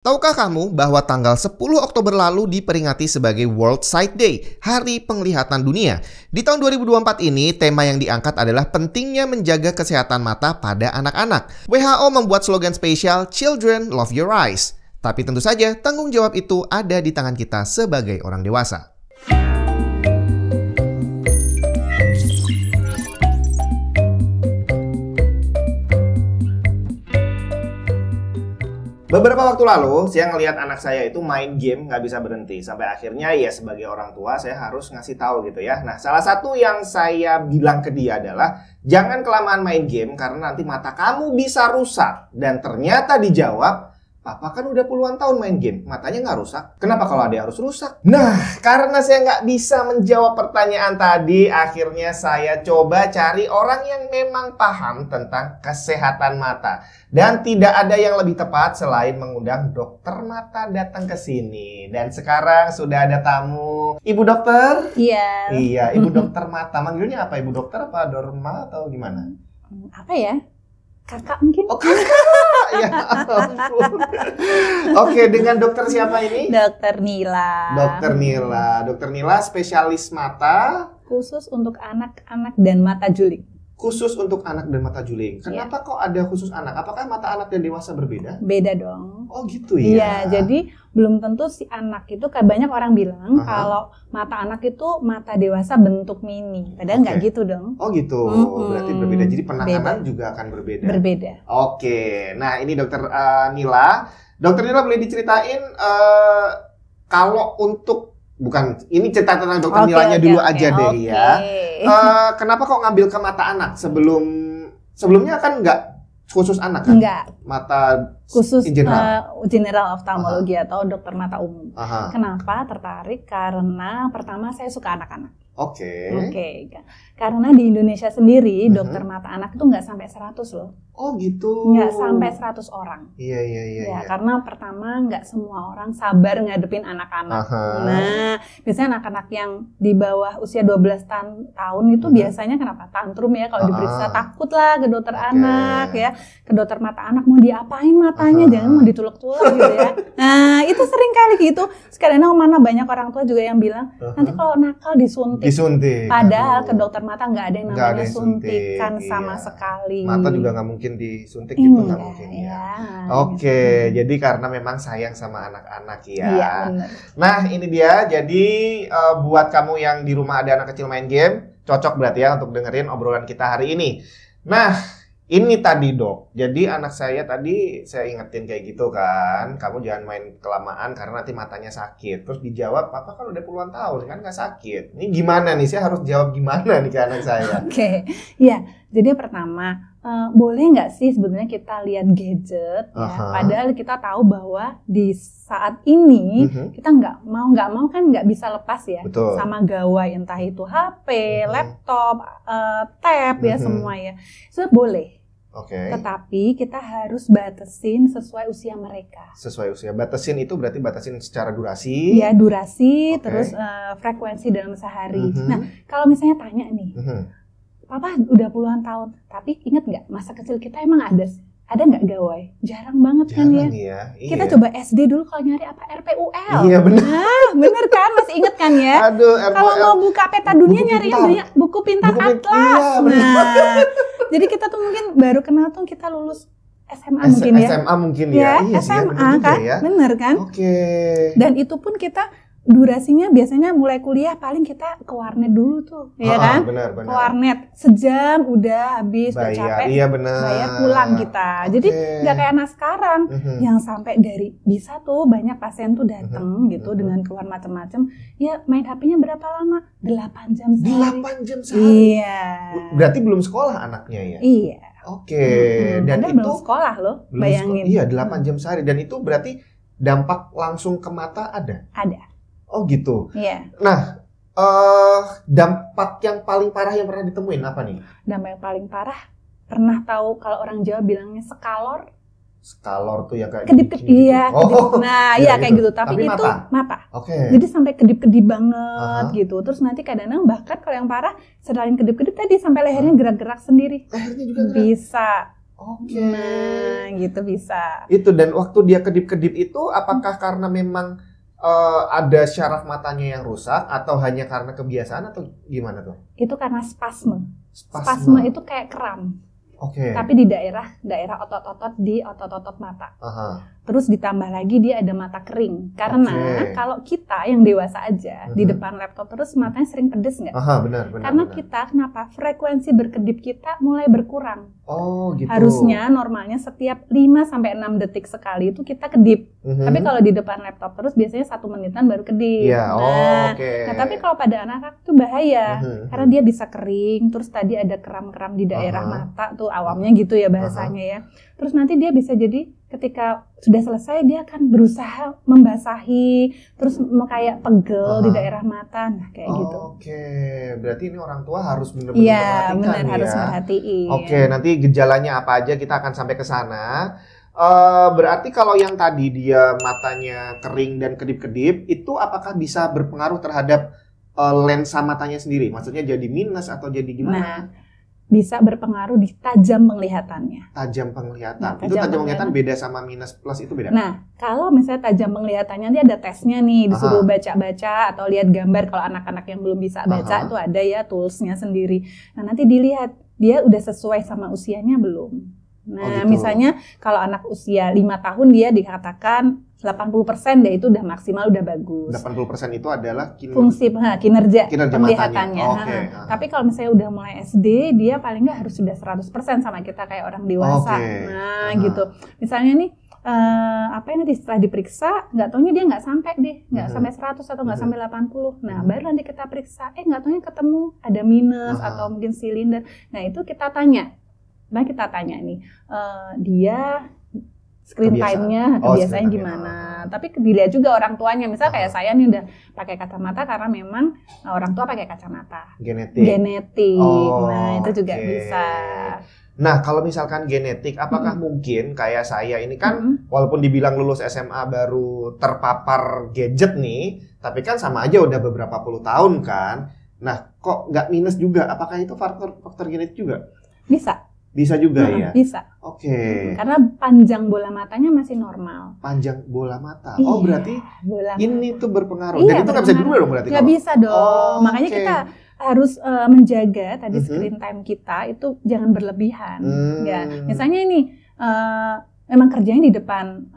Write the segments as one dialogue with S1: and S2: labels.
S1: Tahukah kamu bahwa tanggal 10 Oktober lalu diperingati sebagai World Sight Day, Hari Penglihatan Dunia? Di tahun 2024 ini, tema yang diangkat adalah pentingnya menjaga kesehatan mata pada anak-anak. WHO membuat slogan spesial Children Love Your Eyes. Tapi tentu saja, tanggung jawab itu ada di tangan kita sebagai orang dewasa. Beberapa waktu lalu, saya ngelihat anak saya itu main game nggak bisa berhenti. Sampai akhirnya ya sebagai orang tua saya harus ngasih tahu gitu ya. Nah, salah satu yang saya bilang ke dia adalah jangan kelamaan main game karena nanti mata kamu bisa rusak. Dan ternyata dijawab, Papa kan udah puluhan tahun main game, matanya nggak rusak. Kenapa kalau ada harus rusak? Nah, karena saya nggak bisa menjawab pertanyaan tadi, akhirnya saya coba cari orang yang memang paham tentang kesehatan mata. Dan tidak ada yang lebih tepat selain mengundang dokter mata datang ke sini. Dan sekarang sudah ada tamu. Ibu dokter?
S2: Iya.
S1: Iya, ibu dokter mata. Manggilnya apa? Ibu dokter apa Dorma atau gimana?
S2: Apa ya? Kakak mungkin?
S1: Oh, kakak. Ya ampun. Oke, dengan dokter siapa ini?
S2: Dokter Nila.
S1: Dokter Nila. Dokter Nila spesialis mata.
S2: Khusus untuk anak-anak dan mata juling.
S1: Khusus untuk anak dan mata juling. Kenapa kok ada khusus anak? Apakah mata anak dan dewasa berbeda?
S2: Beda dong.
S1: Oh gitu ya?
S2: Iya, jadi belum tentu si anak itu, kayak banyak orang bilang kalau mata anak itu mata dewasa bentuk mini. Padahal nggak gitu dong.
S1: Oh gitu, berarti berbeda. Jadi penanganan juga akan berbeda?
S2: Berbeda.
S1: Oke, nah ini dokter Nila. Dokter Nila boleh diceritain kalau untuk, bukan, ini cerita tentang dokter Nilanya dulu aja deh ya. Kenapa kok ngambil ke mata anak? Sebelumnya kan nggak khusus anak kan?
S2: Enggak.
S1: Mata
S2: khusus
S1: general
S2: oftalmologi atau dokter mata umum. Kenapa tertarik? Karena pertama saya suka anak-anak.
S1: Oke.
S2: Karena di Indonesia sendiri dokter mata anak itu nggak sampai 100 loh.
S1: Oh gitu.
S2: Nggak sampai 100 orang.
S1: Iya.
S2: Karena pertama nggak semua orang sabar ngadepin anak-anak. Nah, biasanya anak-anak yang di bawah usia 12 tahun itu biasanya kenapa? Tantrum ya, kalau diperiksa takut lah ke dokter anak ya. Ke dokter mata anak mau diapain matanya, jangan mau ditulek-tulek gitu ya. Nah, itu sering kali gitu. Sekarang mana banyak orang tua juga yang bilang, nanti kalau nakal disuntik. Padahal ke dokter mata nggak ada yang namanya suntikan sama sekali.
S1: Mata juga nggak mungkin disuntik gitu, nggak mungkin ya. Oke, jadi karena memang sayang sama anak-anak ya.
S2: Iya, bener.
S1: Nah ini dia, jadi buat kamu yang di rumah ada anak kecil main game, cocok berarti ya untuk dengerin obrolan kita hari ini. Nah, ini tadi dok, jadi anak saya tadi saya ingetin kayak gitu kan, kamu jangan main kelamaan karena nanti matanya sakit. Terus dijawab, Papa kan udah puluhan tahun kan nggak sakit. Ini gimana nih, saya harus jawab gimana nih ke anak saya?
S2: Oke, ya. Jadi pertama, boleh nggak sih sebenarnya kita lihat gadget? Ya? Padahal kita tahu bahwa di saat ini kita nggak mau kan nggak bisa lepas ya.
S1: Betul.
S2: Sama gawai, entah itu HP, laptop, tab ya semua ya. So, boleh. Tetapi kita harus batasin sesuai usia mereka.
S1: Sesuai usia. Batasin itu berarti batasin secara durasi?
S2: Ya, durasi, terus frekuensi dalam sehari. Nah, kalau misalnya tanya nih, Papa udah puluhan tahun, tapi ingat nggak masa kecil kita emang ada nggak gawai? Jarang banget kan ya?
S1: Iya.
S2: Kita coba SD dulu kalau nyari apa RPUL.
S1: Iya benar.
S2: Nah, bener kan? Masih inget kan ya?
S1: Aduh,
S2: kalau mau buka peta dunia nyari buku pintar Atlas. Nah, jadi kita tuh mungkin baru kenal tuh kita lulus SMA mungkin ya.
S1: SMA mungkin ya.
S2: Iya, SMA kan? Ya. Bener kan? Dan itu pun kita durasinya biasanya mulai kuliah paling kita ke warnet dulu tuh, ya kan?
S1: Benar.
S2: Ke warnet sejam udah habis, udah capek, bayar pulang kita. Jadi nggak kayak anak sekarang yang sampai bisa tuh banyak pasien tuh datang gitu dengan keluhan macam-macam. Ya main HP-nya berapa lama? 8 jam sehari.
S1: 8 jam sehari.
S2: Iya.
S1: Berarti belum sekolah anaknya ya?
S2: Iya.
S1: Dan itu
S2: belum sekolah loh, bayangin.
S1: Iya, 8 jam sehari, dan itu berarti dampak langsung ke mata ada?
S2: Ada.
S1: Oh gitu.
S2: Iya.
S1: Nah, dampak yang paling parah yang pernah ditemuin apa nih?
S2: Dampak yang paling parah, pernah tahu kalau orang Jawa bilangnya skalor?
S1: Skalor tuh ya kayak
S2: kedip-kedip. Iya, kedip. Nah, iya kayak gitu. Tapi itu mata. Jadi sampai kedip-kedip banget gitu. Terus nanti kadang-kadang bahkan kalau yang parah, selain kedip-kedip tadi sampai lehernya gerak-gerak sendiri.
S1: Lehernya juga gerak?
S2: Bisa.
S1: Oke.
S2: Nah, gitu bisa.
S1: Itu, dan waktu dia kedip-kedip itu apakah karena memang ada syaraf matanya yang rusak atau hanya karena kebiasaan atau gimana tuh?
S2: Itu karena spasme. Spasme itu kayak kram.
S1: Oke.
S2: Tapi di daerah otot-otot di otot-otot mata. Terus ditambah lagi dia ada mata kering. Karena kalau kita yang dewasa aja di depan laptop terus matanya sering pedes nggak?
S1: Benar.
S2: Karena kita kenapa? Frekuensi berkedip kita mulai berkurang.
S1: Oh gitu.
S2: Harusnya normalnya setiap 5-6 detik sekali itu kita kedip. Tapi kalau di depan laptop terus biasanya 1 menitan baru kedip.
S1: Yeah.
S2: Nah, tapi kalau pada anak-anak itu bahaya. Karena dia bisa kering, terus tadi ada kram-kram di daerah mata tuh, awamnya gitu ya bahasanya ya. Terus nanti dia bisa jadi ketika sudah selesai dia akan berusaha membasahi, terus kayak pegel di daerah mata, nah kayak gitu.
S1: Oke, berarti ini orang tua harus benar-benar
S2: perhatikan
S1: benar,
S2: ya. Harus merhatiin.
S1: Oke, nanti gejalanya apa aja kita akan sampai ke sana. Berarti kalau yang tadi dia matanya kering dan kedip-kedip, itu apakah bisa berpengaruh terhadap lensa matanya sendiri? Maksudnya jadi minus atau jadi gimana?
S2: Nah, bisa berpengaruh di tajam penglihatannya.
S1: Tajam penglihatan. Itu tajam penglihatan beda sama minus plus itu beda?
S2: Nah, kalau misalnya tajam penglihatannya nanti ada tesnya nih, disuruh baca-baca atau lihat gambar. Kalau anak-anak yang belum bisa baca itu ada ya toolsnya sendiri. Nah, nanti dilihat dia udah sesuai sama usianya belum. Nah, misalnya kalau anak usia 5 tahun dia dikatakan 80% deh itu udah maksimal, udah bagus.
S1: 80% itu adalah
S2: fungsi kinerja penglihatannya. Tapi kalau misalnya udah mulai SD, dia paling nggak harus sudah 100% sama kita kayak orang dewasa. Nah, gitu. Misalnya nih, nanti setelah diperiksa, nggak taunya dia nggak sampai deh, nggak sampai 100 atau nggak sampai 80. Nah, baru nanti kita periksa, nggak taunya ketemu ada minus atau mungkin silinder. Nah, itu kita tanya. Nah, kita tanya nih, dia screen time-nya, kebiasaannya gimana. Tapi dilihat juga orang tuanya. Misal kayak saya nih udah pakai kacamata karena memang orang tua pakai kacamata. Genetik. Nah, itu juga bisa.
S1: Nah, kalau misalkan genetik, apakah mungkin kayak saya ini kan walaupun dibilang lulus SMA baru terpapar gadget nih, tapi kan sama aja udah beberapa puluh tahun kan. Nah, kok nggak minus juga? Apakah itu faktor genetik juga? Bisa juga ya?
S2: Bisa.
S1: Oke.
S2: Karena panjang bola matanya masih normal.
S1: Panjang bola mata? Oh, berarti ini tuh berpengaruh.
S2: Iya,
S1: dan itu nggak bisa dirubah dong berarti?
S2: Nggak bisa dong. Makanya kita harus menjaga tadi screen time kita itu jangan berlebihan. Ya, misalnya ini memang kerjanya di depan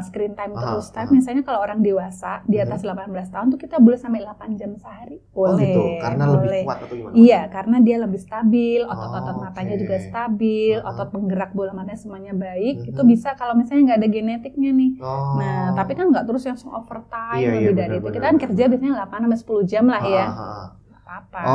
S2: screen time terus. Tapi misalnya kalau orang dewasa di atas 18 tahun tuh kita boleh sampai 8 jam sehari. Boleh.
S1: Gitu. Karena lebih kuat atau gimana?
S2: Iya, karena dia lebih stabil, otot-otot matanya juga stabil, otot penggerak bola matanya semuanya baik. Itu bisa kalau misalnya nggak ada genetiknya nih. Nah, tapi kan nggak terus yang overtime lebih dari itu. Kita kan kerja biasanya 8-10 jam lah ya.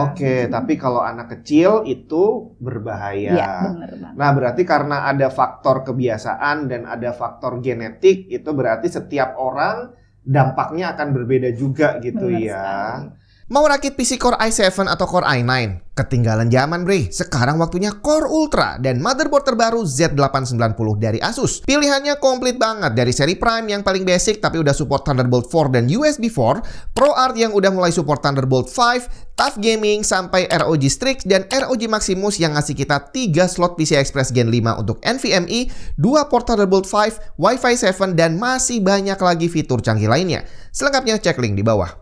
S1: Oke, tapi kalau anak kecil itu berbahaya.
S2: Iya, benar banget.
S1: Nah, berarti karena ada faktor kebiasaan dan ada faktor genetik, itu berarti setiap orang dampaknya akan berbeda juga gitu. Benar ya. Sekali. Mau rakit PC Core i7 atau Core i9? Ketinggalan zaman bre, sekarang waktunya Core Ultra dan motherboard terbaru Z890 dari Asus. Pilihannya komplit banget dari seri Prime yang paling basic tapi udah support Thunderbolt 4 dan USB 4, ProArt yang udah mulai support Thunderbolt 5, Tough Gaming sampai ROG Strix dan ROG Maximus yang ngasih kita 3 slot PCI Express Gen 5 untuk NVMe, 2 port Thunderbolt 5, Wi-Fi 7 dan masih banyak lagi fitur canggih lainnya. Selengkapnya cek link di bawah.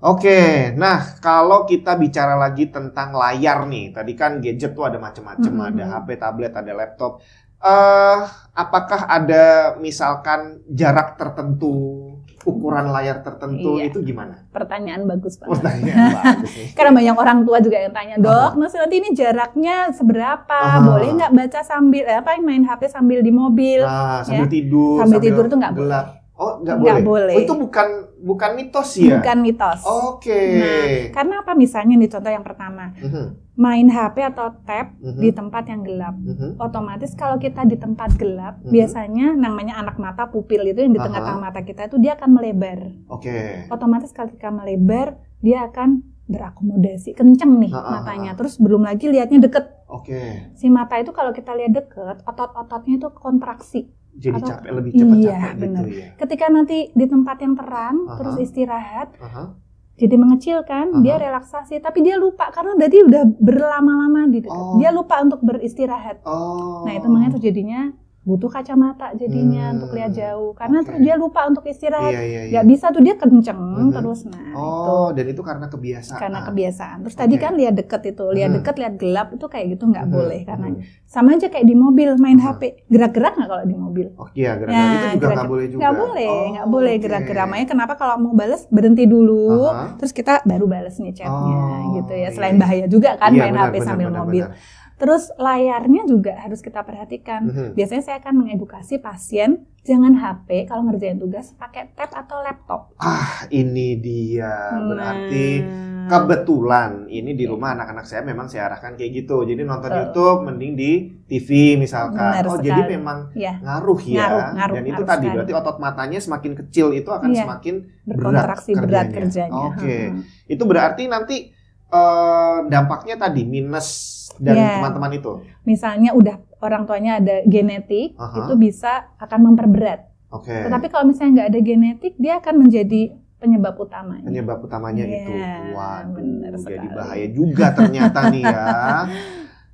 S1: Oke, nah kalau kita bicara lagi tentang layar nih, tadi kan gadget tuh ada macam-macam, ada HP, tablet, ada laptop. Apakah ada misalkan jarak tertentu, ukuran layar tertentu, itu gimana?
S2: Pertanyaan bagus banget.
S1: Pertanyaan bagus nih.
S2: Karena banyak orang tua juga yang tanya, dok, nanti ini jaraknya seberapa? Boleh nggak baca sambil main HP sambil di mobil?
S1: Sambil tidur.
S2: Sambil tidur tuh nggak boleh.
S1: Oh, nggak boleh. Oh, itu bukan mitos ya?
S2: Bukan mitos.
S1: Oke.
S2: Nah, karena apa? Misalnya nih contoh yang pertama, main HP atau tab di tempat yang gelap. Otomatis kalau kita di tempat gelap, biasanya namanya anak mata pupil itu yang di tengah-tengah mata kita itu dia akan melebar.
S1: Oke.
S2: Otomatis kalau kita melebar, dia akan berakomodasi kenceng nih matanya. Terus belum lagi lihatnya deket.
S1: Oke.
S2: Si mata itu kalau kita lihat deket, otot-ototnya itu kontraksi.
S1: Jadi lebih cepat capek
S2: bener.
S1: gitu ya.
S2: Ketika nanti di tempat yang terang terus istirahat, jadi mengecilkan, dia relaksasi, tapi dia lupa karena berarti udah berlama-lama di dekat. Dia lupa untuk beristirahat. Nah itu makanya terjadinya butuh kacamata jadinya untuk lihat jauh karena terus dia lupa untuk istirahat. Nggak bisa tuh dia kenceng terus. Nah itu.
S1: Dan itu karena kebiasaan.
S2: Karena kebiasaan. Terus tadi kan lihat deket itu, lihat deket, lihat gelap itu kayak gitu nggak boleh karena sama aja kayak di mobil main HP, gerak-gerak nggak kalau di mobil?
S1: Oh iya, gerak-gerak itu juga nggak boleh juga.
S2: Nggak boleh gerak-gerak. Makanya kenapa kalau mau balas berhenti dulu, terus kita baru balas nih chatnya gitu ya. Selain bahaya juga kan main HP sambil mobil. Terus layarnya juga harus kita perhatikan. Biasanya saya akan mengedukasi pasien jangan HP kalau ngerjain tugas pakai tab atau laptop.
S1: Ini dia. Berarti kebetulan ini di rumah anak-anak saya memang saya arahkan kayak gitu. Jadi nonton YouTube mending di TV misalkan. Jadi memang ngaruh ya. Dan itu tadi berarti otot matanya semakin kecil itu akan semakin
S2: berkontraksi berat kerjanya.
S1: Itu berarti nanti dampaknya tadi minus dan teman-teman itu.
S2: Misalnya udah orang tuanya ada genetik, itu bisa akan memperberat. Tetapi kalau misalnya nggak ada genetik, dia akan menjadi penyebab utamanya.
S1: Penyebab utamanya itu. Waduh, jadi bahaya juga ternyata nih ya.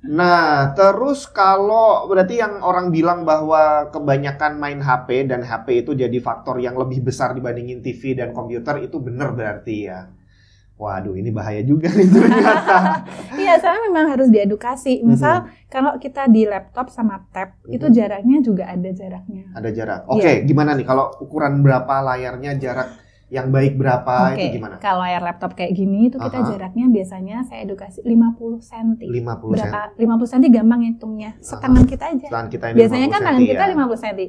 S1: Nah, terus kalau berarti yang orang bilang bahwa kebanyakan main HP dan HP itu jadi faktor yang lebih besar dibandingin TV dan komputer, itu benar berarti ya? Waduh, ini bahaya juga nih ternyata.
S2: Iya, soalnya memang harus diedukasi. Misal kalau kita di laptop sama tab, itu jaraknya juga ada jaraknya.
S1: Ada jarak. Gimana nih kalau ukuran berapa layarnya, jarak yang baik berapa, itu gimana?
S2: Kalau layar laptop kayak gini itu kita jaraknya biasanya saya edukasi 50 cm.
S1: 50
S2: berapa? 50 cm gampang hitungnya. Setangan kita aja. Biasanya kan tangan kita 50 cm.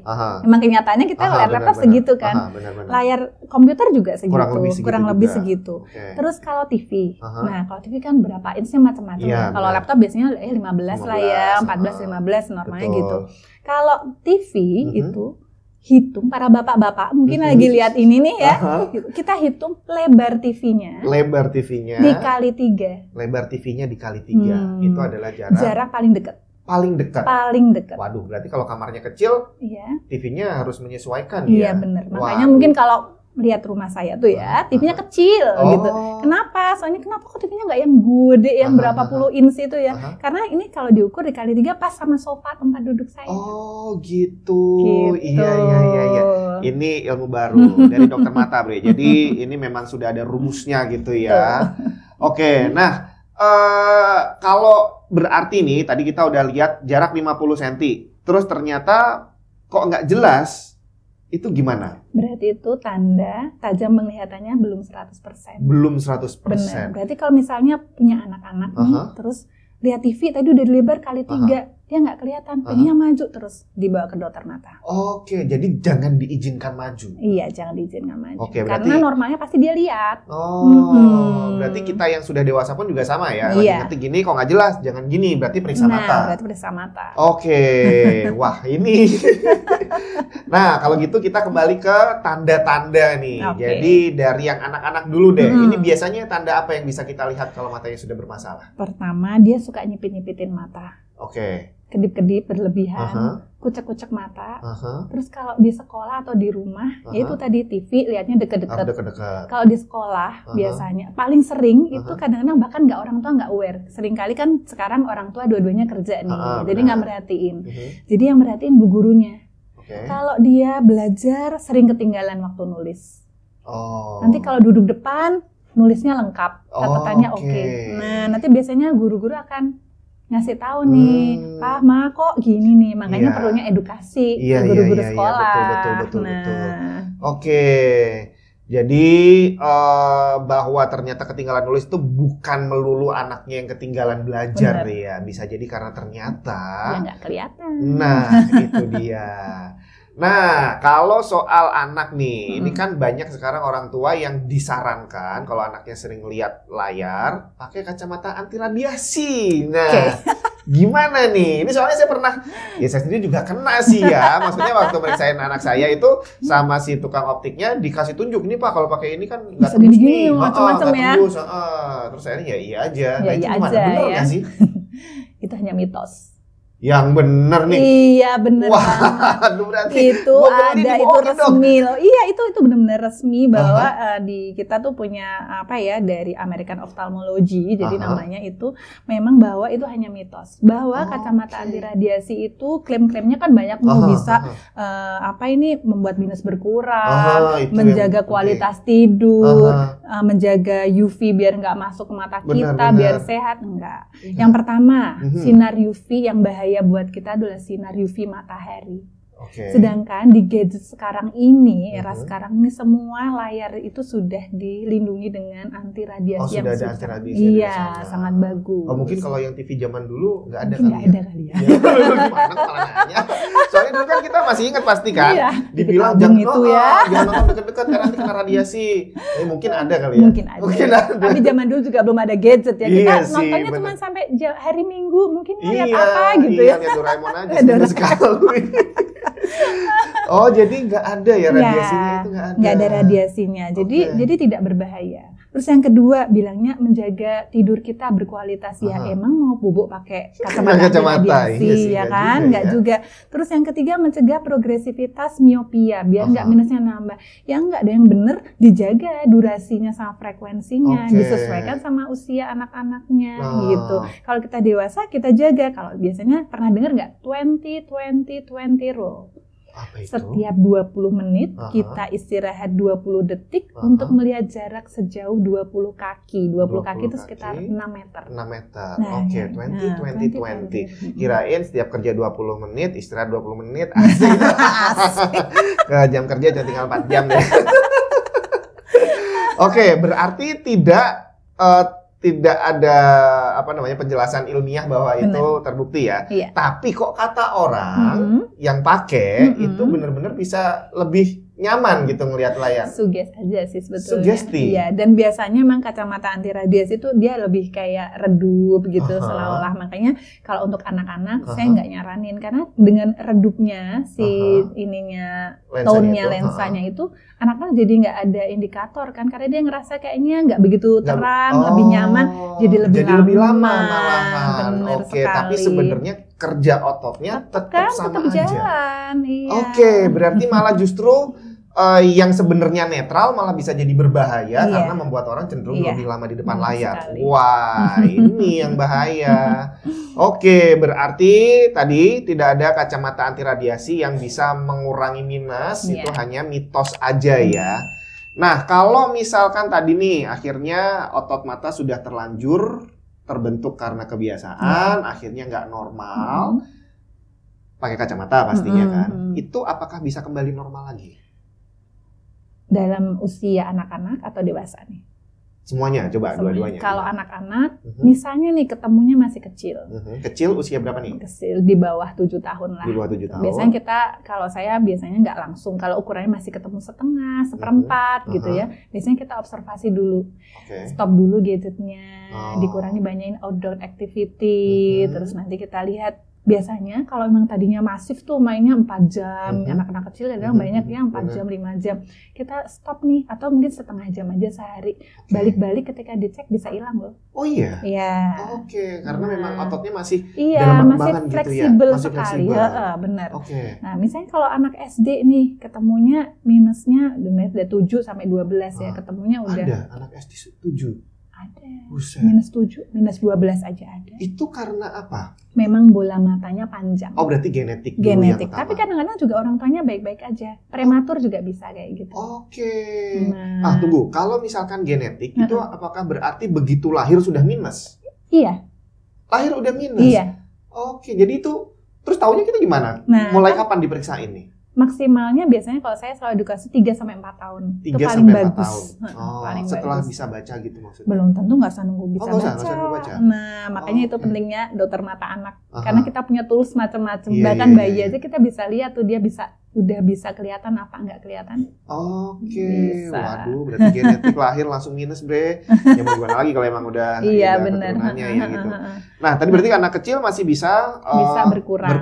S2: Memang kenyataannya kita layar laptop segitu kan. Layar komputer juga segitu. Kurang lebih segitu. Terus kalau TV. Nah, kalau TV kan berapa inch-nya macam-macam. Kalau laptop biasanya 15 lah ya, 14 15 normalnya gitu. Kalau TV itu hitung para bapak-bapak mungkin lagi lihat ini nih ya. Kita hitung lebar TV-nya.
S1: Lebar TV-nya
S2: dikali 3.
S1: Lebar TV-nya dikali 3. Itu adalah
S2: jarak paling dekat.
S1: Paling dekat. Waduh, berarti kalau kamarnya kecil, TV-nya harus menyesuaikan ya.
S2: Iya, benar. Makanya mungkin kalau lihat rumah saya tuh ya, TV-nya kecil gitu. Kenapa? Soalnya kenapa kok TV-nya nggak yang gede yang berapa puluh inch itu ya? Karena ini kalau diukur dikali 3 pas sama sofa tempat duduk saya.
S1: Gitu. Iya. Ini ilmu baru dari dokter mata, Bre. Jadi ini memang sudah ada rumusnya gitu ya. Nah kalau berarti nih tadi kita udah lihat jarak 50 cm. Terus ternyata kok nggak jelas. Itu gimana?
S2: Berarti itu tanda tajam penglihatannya belum 100%.
S1: Belum 100%.
S2: Benar. Berarti kalau misalnya punya anak-anak nih, terus lihat TV tadi udah dilebar kali 3, dia nggak kelihatan, pengennya maju terus dibawa ke dokter mata.
S1: Jadi jangan diizinkan maju.
S2: Iya, jangan diizinkan maju.
S1: Berarti,
S2: karena normalnya pasti dia lihat.
S1: Berarti kita yang sudah dewasa pun juga sama ya. Lagi ngetik gini kok nggak jelas, jangan gini, berarti periksa mata.
S2: Berarti periksa mata.
S1: Wah ini. Nah kalau gitu kita kembali ke tanda-tanda nih. Jadi dari yang anak-anak dulu deh. Ini biasanya tanda apa yang bisa kita lihat kalau matanya sudah bermasalah?
S2: Pertama, dia suka nyipit-nyipitin mata. Kedip-kedip berlebihan, kucek-kucek mata. Terus kalau di sekolah atau di rumah, yaitu tadi TV lihatnya deket-deket. Kalau di sekolah biasanya paling sering itu kadang-kadang bahkan orang tua nggak aware. Seringkali kan sekarang orang tua dua-duanya kerja nih, jadi nggak merhatiin. Jadi yang merhatiin bu gurunya. Kalau dia belajar sering ketinggalan waktu nulis. Nanti kalau duduk depan nulisnya lengkap, catatannya Nah nanti biasanya guru-guru akan ngasih tahu nih, Pak, Ma kok gini nih, makanya perlunya edukasi ke guru-guru sekolah.
S1: Betul. Jadi bahwa ternyata ketinggalan nulis itu bukan melulu anaknya yang ketinggalan belajar ya, bisa jadi karena ternyata
S2: nggak kelihatan.
S1: Nah itu dia. Nah, kalau soal anak nih, ini kan banyak sekarang orang tua yang disarankan kalau anaknya sering lihat layar, pakai kacamata anti radiasi. Nah, gimana nih? Ini soalnya saya pernah, saya sendiri juga kena sih ya. Maksudnya waktu meriksain anak saya itu sama si tukang optiknya dikasih tunjuk, ini Pak kalau pakai ini kan nggak tembus nih,
S2: macam-macam ya.
S1: Terus saya iya aja.
S2: Nah, itu
S1: gimana? Bener nggak sih?
S2: Itu hanya mitos.
S1: Yang bener nih.
S2: Iya bener.
S1: Waduh berarti
S2: itu ada itu resmi loh. Iya itu benar-benar resmi bahwa di kita tuh punya apa ya dari American Ophthalmology, jadi namanya itu memang bahwa itu hanya mitos. Bahwa kacamata anti radiasi itu klaim-klaimnya kan banyak bisa apa ini membuat minus berkurang, menjaga kualitas tidur, menjaga UV biar nggak masuk ke mata kita, biar sehat. Enggak. Yang pertama, sinar UV yang bahaya buat kita adalah sinar UV matahari. Sedangkan di gadget sekarang ini, era sekarang ini semua layar itu sudah dilindungi dengan anti radiasi yang
S1: sudah ada anti radiasi.
S2: Sangat bagus.
S1: Mungkin kalau yang TV zaman dulu nggak ada
S2: kali ya.
S1: Gimana kepala nanya? Soalnya dulu kan kita masih ingat pasti kan, dibilang jangan nonton deket-deket karena nanti kena radiasi. Mungkin ada kali ya.
S2: Mungkin ada. Tapi zaman dulu juga belum ada gadget ya. Kita nontonnya cuma sampai hari Minggu, mungkin lihat apa gitu ya.
S1: Lihat Doraemon aja sekali. Oh, jadi nggak ada ya radiasinya itu nggak ada.
S2: Nggak ada radiasinya, jadi tidak berbahaya. Terus yang kedua bilangnya menjaga tidur kita berkualitas ya. Emang mau bubuk pakai kacamata radiasi ya kan? Nggak juga. Terus yang ketiga mencegah progresivitas miopia biar nggak minusnya nambah. Ya nggak ada yang bener, dijaga durasinya sama frekuensinya, disesuaikan sama usia anak-anaknya gitu. Kalau kita dewasa kita jaga. Kalau biasanya pernah dengar nggak 20-20-20 rule? Setiap 20 menit kita istirahat 20 detik untuk melihat jarak sejauh 20 kaki. 20 kaki itu sekitar 6 meter.
S1: 6 meter. Oke, 20-20-20. Kirain setiap kerja 20 menit, istirahat 20 menit. Asik. Ke jam kerja tinggal 4 jam deh. Oke, berarti tidak ada penjelasan ilmiah bahwa itu terbukti ya. Tapi kok kata orang yang pakai itu benar-benar bisa lebih nyaman gitu ngelihat layar.
S2: Sugesti aja sih sebetulnya.
S1: Sugesti.
S2: Iya, dan biasanya memang kacamata anti radiasi itu dia lebih kayak redup gitu seolah-olah. Makanya kalau untuk anak-anak saya nggak nyaranin karena dengan redupnya si ininya tone-nya lensanya itu anak-anak jadi nggak ada indikator kan karena dia ngerasa kayaknya nggak begitu terang, lebih nyaman, jadi lebih lama malahan.
S1: Oke, tapi sebenarnya kerja ototnya tetap sama aja.
S2: Jalan, iya.
S1: Oke, berarti malah justru yang sebenarnya netral malah bisa jadi berbahaya karena membuat orang cenderung lebih lama di depan layar. Sekali. Wah, ini yang bahaya. Oke, berarti tadi tidak ada kacamata anti radiasi yang bisa mengurangi minus, itu hanya mitos aja ya. Nah, kalau misalkan tadi nih akhirnya otot mata sudah terlanjur terbentuk karena kebiasaan, akhirnya nggak normal, pakai kacamata pastinya kan, itu apakah bisa kembali normal lagi?
S2: Dalam usia anak-anak atau dewasa nih?
S1: Semuanya, coba dua-duanya.
S2: Kalau anak-anak, misalnya nih ketemunya masih kecil.
S1: Kecil usia berapa nih?
S2: Kecil, di bawah 7 tahun lah.
S1: Di bawah 7 tahun.
S2: Biasanya kalau saya biasanya nggak langsung. Kalau ukurannya masih ketemu setengah, seperempat gitu ya. Biasanya kita observasi dulu. Stop dulu gadgetnya, dikurangi banyakin outdoor activity. Terus nanti kita lihat. Biasanya kalau memang tadinya masif tuh mainnya 4 jam, anak-anak kecil kadang banyak yang 4 jam, 5 jam. Kita stop nih, atau mungkin setengah jam aja sehari. Balik-balik ketika dicek bisa hilang loh.
S1: Oh iya?
S2: Iya.
S1: Oke, karena memang ototnya masih dalam perkembangan
S2: masih fleksibel
S1: gitu ya?
S2: sekali. Benar.
S1: Okay.
S2: Nah, misalnya kalau anak SD nih, ketemunya minusnya udah 7 sampai 12 ya, ketemunya udah.
S1: Ada anak SD 7?
S2: Ada.
S1: Buset.
S2: Minus 7, minus 12 aja ada.
S1: Itu karena apa?
S2: Memang bola matanya panjang.
S1: Oh, berarti genetik dulu
S2: genetik.
S1: yang
S2: Tapi kadang-kadang juga orang tuanya baik-baik aja. Prematur juga bisa kayak gitu.
S1: Oke. Nah, tunggu. Kalau misalkan genetik itu apakah berarti begitu lahir sudah minus?
S2: Iya.
S1: Lahir udah minus?
S2: Iya.
S1: Oke, jadi itu terus taunya kita gimana? Mulai kapan diperiksa ini?
S2: Maksimalnya biasanya kalau saya selalu edukasi 3-4 tahun.
S1: 3
S2: itu paling bagus.
S1: Tahun. Paling setelah bisa baca gitu maksudnya?
S2: Belum tentu nggak usah nunggu bisa baca. Nah, makanya itu pentingnya dokter mata anak. Karena kita punya tools macam-macam. Bahkan bayi aja kita bisa lihat tuh dia udah bisa kelihatan apa nggak kelihatan.
S1: Oke. Waduh, berarti genetik lahir langsung minus, Bre. Ya mau gimana lagi kalau emang udah
S2: benar.
S1: Ya gitu. Nah, tadi berarti anak kecil masih bisa berkurang.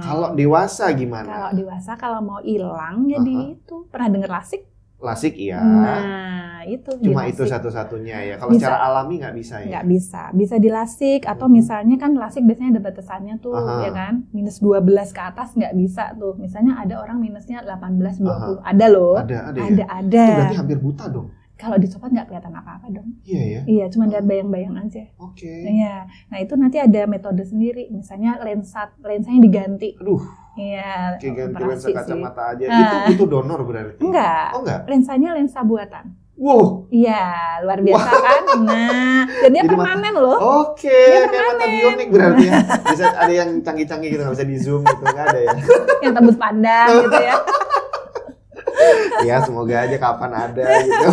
S1: Kalau dewasa gimana?
S2: Kalau dewasa kalau mau hilang jadi itu pernah dengar lasik?
S1: Lasik iya.
S2: Nah, itu
S1: Cuma
S2: dilasik.
S1: itu satu-satunya ya. Kalau
S2: Bisa.
S1: secara alami nggak bisa ya.
S2: Nggak bisa. Bisa dilasik atau misalnya kan lasik biasanya ada batasannya tuh,
S1: Aha.
S2: ya kan? Minus 12 ke atas nggak bisa tuh. Misalnya ada orang minusnya 18, 20. Ada loh.
S1: Ada ya.
S2: Ada.
S1: Itu berarti hampir buta dong.
S2: Kalau dicopot nggak kelihatan apa-apa dong.
S1: Iya ya.
S2: Iya, cuma lihat bayang-bayang aja.
S1: Oke.
S2: Iya. Nah, itu nanti ada metode sendiri. Misalnya lensanya diganti.
S1: Aduh,
S2: Iya,
S1: kayak ganti lensa
S2: operasi sih.
S1: kacamata aja.
S2: Ah.
S1: Itu donor berarti.
S2: Enggak.
S1: Oh enggak.
S2: Lensanya lensa buatan.
S1: Wow.
S2: Iya, luar biasa kan? Nah, dan dia
S1: Jadi
S2: permanen loh.
S1: Oke,
S2: Dia
S1: kayak mata bionik berarti ya. Bisa ada yang canggih-canggih gitu, nggak bisa di zoom gitu, nggak ada ya.
S2: Yang tembus pandang gitu ya.
S1: Ya semoga aja kapan ada gitu.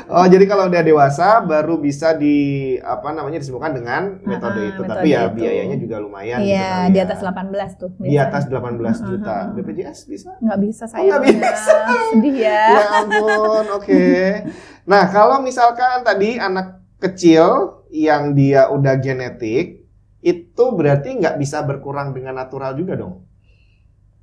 S1: Oh jadi kalau udah dewasa baru bisa disembuhkan dengan metode itu.
S2: metode
S1: Tapi ya
S2: itu.
S1: biayanya juga lumayan. gitu
S2: Iya,
S1: kali
S2: di
S1: ya.
S2: atas 18 tuh.
S1: Di atas 18 juta. BPJS bisa?
S2: Nggak bisa saya.
S1: nggak bisa.
S2: Sedih ya.
S1: Ya ampun, oke. Nah kalau misalkan tadi anak kecil yang dia udah genetik, itu berarti nggak bisa berkurang dengan natural juga dong?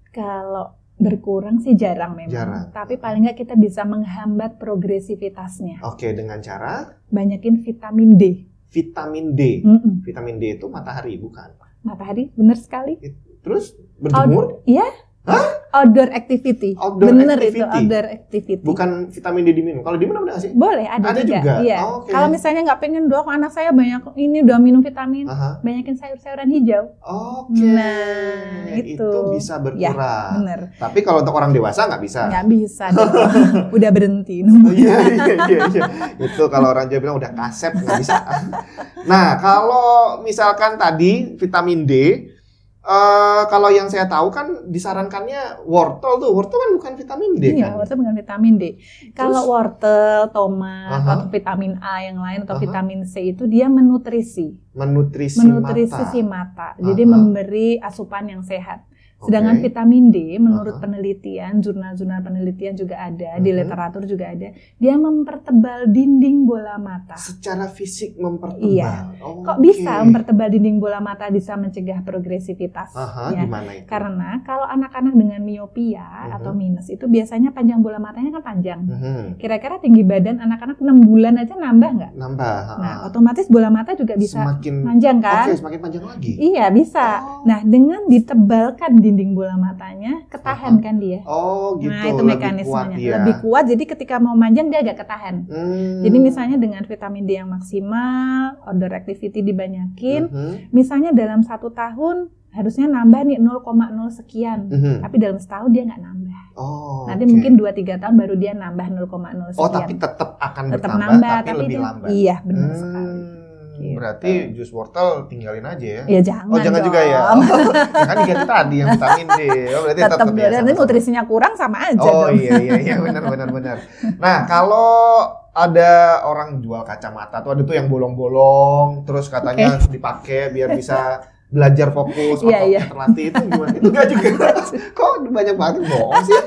S2: Kalau berkurang sih jarang memang.
S1: Jarang.
S2: Tapi paling nggak kita bisa menghambat progresivitasnya.
S1: Oke, dengan cara
S2: Banyakin vitamin D.
S1: vitamin D.
S2: Mm-mm.
S1: Vitamin D itu matahari, bukan?
S2: Matahari, bener sekali.
S1: Terus berjemur?
S2: Iya. Outdoor activity.
S1: Outdoor
S2: bener
S1: activity.
S2: itu outdoor activity.
S1: Bukan vitamin D diminum. Kalau diminum ada nggak sih?
S2: Boleh, ada juga. Iya.
S1: Oh, oke.
S2: Kalau misalnya nggak pengen dok, anak saya banyak ini udah minum vitamin,
S1: Aha.
S2: banyakin sayur-sayuran hijau.
S1: Oke.
S2: Nah, itu.
S1: bisa
S2: Ya,
S1: berkurang.
S2: bener.
S1: Tapi kalau untuk orang dewasa nggak bisa.
S2: Nggak bisa dong. Udah berhenti.
S1: Oh, iya. Itu kalau orang Jawa bilang udah kasep nggak bisa. Nah, kalau misalkan tadi vitamin D, kalau yang saya tahu kan disarankannya wortel tuh. Wortel kan bukan vitamin D
S2: Iya,
S1: kan?
S2: wortel bukan vitamin D. Kalau wortel, tomat,
S1: Aha.
S2: atau vitamin A yang lain atau
S1: Aha.
S2: vitamin C itu dia menutrisi
S1: Menutrisi
S2: si mata. Jadi
S1: Aha.
S2: memberi asupan yang sehat. Sedangkan
S1: Oke.
S2: vitamin D menurut
S1: Aha.
S2: penelitian, jurnal-jurnal penelitian juga ada, di
S1: Mhm.
S2: literatur juga ada, dia mempertebal dinding bola mata.
S1: Secara fisik mempertebal.
S2: Iya.
S1: Oh,
S2: Kok
S1: oke.
S2: bisa mempertebal dinding bola mata bisa mencegah progresivitas?
S1: Aha,
S2: Ya.
S1: gimana itu?
S2: Karena kalau anak-anak dengan miopia atau minus itu biasanya panjang bola matanya kan panjang.
S1: Mhm.
S2: Kira-kira tinggi badan anak-anak 6 bulan aja nambah nggak?
S1: Nambah.
S2: Nah, otomatis bola mata juga bisa
S1: semakin
S2: panjang kan?
S1: Oke, semakin panjang lagi.
S2: Iya, bisa.
S1: Oh.
S2: Nah, dengan ditebalkan dinding bola matanya, ketahan kan dia.
S1: Oh, gitu.
S2: Nah, itu
S1: lebih
S2: mekanismenya.
S1: kuat, ya.
S2: Lebih kuat, jadi ketika mau manjang dia agak ketahan. Jadi
S1: Hmm.
S2: misalnya dengan vitamin D yang maksimal, outdoor activity dibanyakin,
S1: Mhm.
S2: misalnya dalam 1 tahun harusnya nambah nih 0,0 sekian.
S1: Mhm.
S2: Tapi dalam setahun dia nggak nambah.
S1: Oh,
S2: Nanti
S1: oke.
S2: mungkin 2-3 tahun baru dia nambah 0,0 sekian.
S1: Oh, tapi tetap akan
S2: Tetap
S1: bertambah,
S2: nambah,
S1: tapi lebih
S2: dia,
S1: lambat.
S2: Iya, benar sekali. Gitu.
S1: Berarti jus wortel tinggalin aja ya?
S2: Ya jangan
S1: Oh, jangan
S2: dong.
S1: juga ya? Oh, ya kan diganti tadi yang vitamin D. Oh, berarti
S2: Tetap
S1: tetap ya.
S2: nanti
S1: sama-sama.
S2: nutrisinya kurang sama aja
S1: Oh
S2: dong.
S1: iya benar. Nah kalau ada orang jual kacamata tuh ada tuh yang bolong-bolong, terus katanya dipakai biar bisa belajar fokus,
S2: Iya,
S1: ototnya
S2: iya.
S1: terlatih itu gimana? Itu enggak juga. Kok banyak banget yang bohong sih?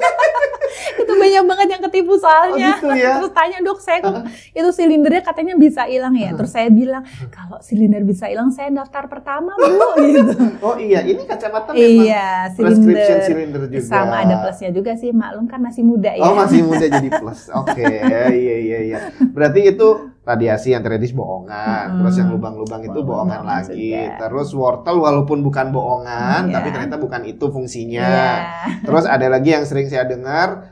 S2: Itu banyak banget yang ketipu soalnya.
S1: Oh, gitu ya?
S2: Terus tanya dok, saya kok itu silindernya katanya bisa hilang ya? Terus saya bilang, kalau silinder bisa hilang saya daftar pertama bu, gitu.
S1: Oh iya, ini kacamata memang
S2: Iya,
S1: prescription cylinder juga.
S2: sama ada plusnya juga sih, maklum kan masih muda ya.
S1: Oh masih muda jadi plus. Oke, iya. Berarti itu radiasi yang teoretis bohongan. Terus yang lubang-lubang itu bohongan
S2: Bohongan
S1: lagi.
S2: juga.
S1: Terus wortel walaupun bukan bohongan,
S2: Iya.
S1: tapi ternyata bukan itu fungsinya.
S2: Iya.
S1: Terus ada lagi yang sering saya dengar,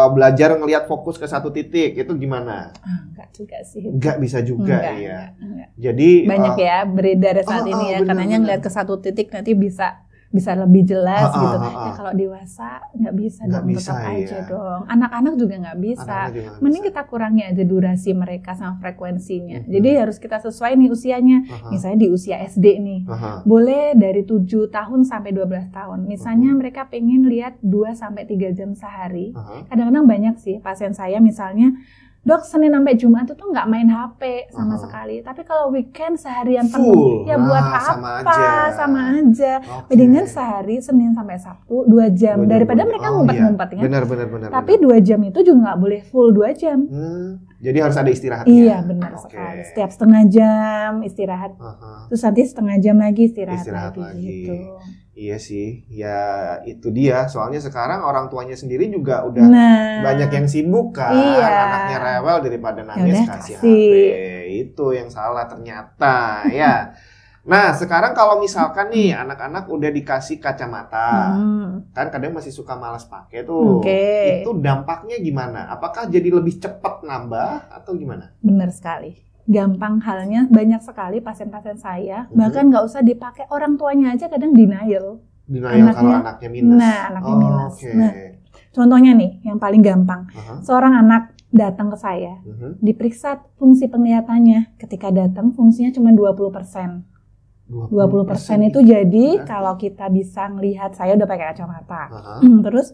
S1: belajar ngelihat fokus ke satu titik. Itu gimana?
S2: Enggak juga sih.
S1: Nggak bisa juga
S2: Enggak,
S1: ya.
S2: enggak.
S1: Jadi
S2: Banyak ya beredar saat ini ya,
S1: benar,
S2: katanya
S1: benar.
S2: ngeliat ke satu titik nanti bisa lebih jelas gitu.
S1: Ah.
S2: Ya kalau dewasa nggak bisa
S1: Nggak
S2: dong,
S1: bisa,
S2: tetap aja
S1: ya.
S2: dong. Anak-anak juga nggak bisa.
S1: Anak-anak juga nggak
S2: Mending
S1: bisa.
S2: kita kurangi aja durasi mereka sama frekuensinya. Jadi harus kita sesuai nih usianya.
S1: Aha.
S2: Misalnya di usia SD nih.
S1: Aha.
S2: Boleh dari 7 tahun sampai 12 tahun. Misalnya mereka pengen lihat 2 sampai 3 jam sehari.
S1: Aha.
S2: Kadang-kadang banyak sih pasien saya misalnya, dok Senin sampai Jumat itu tuh nggak main HP sama sekali. Tapi kalau weekend seharian
S1: Full.
S2: penuh, ya buat
S1: Nah,
S2: apa?
S1: sama aja.
S2: Sama aja.
S1: Oke.
S2: Mendingan sehari Senin sampai Sabtu 2 jam.
S1: 2 jam,
S2: Daripada
S1: 2 jam.
S2: mereka
S1: Oh,
S2: ngumpet-ngumpet
S1: iya.
S2: kan.
S1: Benar.
S2: Tapi 2 jam itu juga nggak boleh full 2 jam.
S1: Jadi harus ada istirahatnya.
S2: Iya benar
S1: Oke.
S2: sekali. Setiap setengah jam istirahat.
S1: Aha.
S2: Terus nanti setengah jam lagi istirahat
S1: Istirahat
S2: lagi.
S1: lagi.
S2: Gitu.
S1: Iya sih, ya itu dia. Soalnya sekarang orang tuanya sendiri juga udah banyak yang sibuk kan.
S2: Iya.
S1: Anaknya rewel daripada nangis
S2: Yaudah,
S1: kasih
S2: kasih.
S1: HP. Itu yang salah ternyata ya. Nah sekarang kalau misalkan nih anak-anak udah dikasih kacamata, kan kadang masih suka malas pakai tuh. Itu dampaknya gimana? Apakah jadi lebih cepat nambah atau gimana?
S2: Benar sekali. Gampang halnya, banyak sekali pasien-pasien saya, bahkan nggak usah dipakai, orang tuanya aja kadang denial.
S1: Kalau anaknya minus.
S2: Nah, anaknya minus. Nah, contohnya nih, yang paling gampang. Seorang anak datang ke saya, diperiksa fungsi penglihatannya. Ketika datang, fungsinya cuma 20%. 20% itu jadi kalau kita bisa ngelihat, saya udah pakai kacamata. Terus